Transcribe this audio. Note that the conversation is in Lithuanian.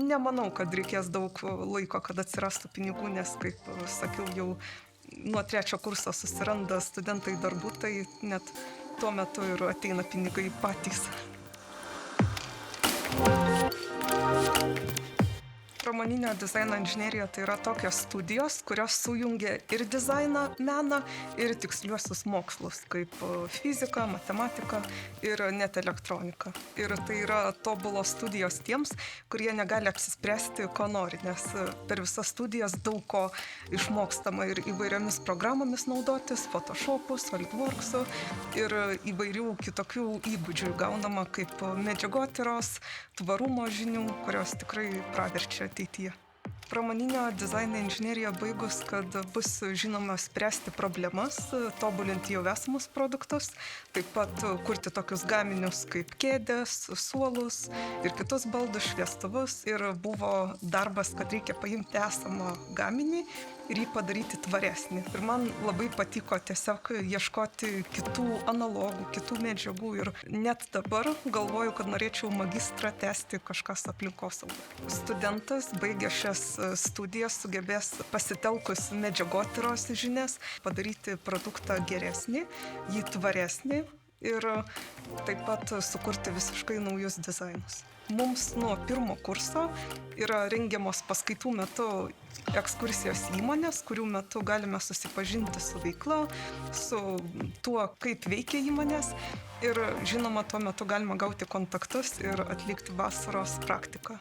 Nemanau, kad reikės daug laiko, kad atsirastų pinigų, nes, kaip sakiau, jau nuo 3 kurso susiranda studentai darbų, tai net tuo metu ir ateina pinigai patys. Pramoninio dizaino inžinerija tai yra tokios studijos, kurios sujungia ir dizainą, meną, ir tiksliuosius mokslus, kaip fizika, matematika ir net elektronika. Ir tai yra tobulos studijos tiems, kurie negali apsispręsti, ko nori, nes per visas studijas daug ko išmokstama ir įvairiomis programomis naudotis, Photoshopu, SolidWorksu ir įvairių kitokių įgūdžių gaunama kaip medžiagotyros, tvarumo žinių, kurios tikrai praverčia ateityje. Pramoninio dizaino inžineriją baigus, kad bus žinoma spręsti problemas, tobulinti jau esamus produktus, taip pat kurti tokius gaminius kaip kėdės, suolus ir kitus baldus, šviestuvus. Ir buvo darbas, kad reikia paimti esamą gaminį ir jį padaryti tvaresnį. Ir man labai patiko tiesiog ieškoti kitų analogų, kitų medžiagų ir net dabar galvoju, kad norėčiau magistrą tęsti kažkas aplinkosaugą. Studentas baigė šias studijas sugebės pasitelkus medžiagotyros žinias padaryti produktą geresnį, jį tvaresnį ir taip pat sukurti visiškai naujus dizainus. Mums nuo 1 kurso yra rengiamos paskaitų metu ekskursijos įmonės, kurių metu galime susipažinti su veikla, su tuo, kaip veikia įmonės ir žinoma, tuo metu galima gauti kontaktus ir atlikti vasaros praktiką.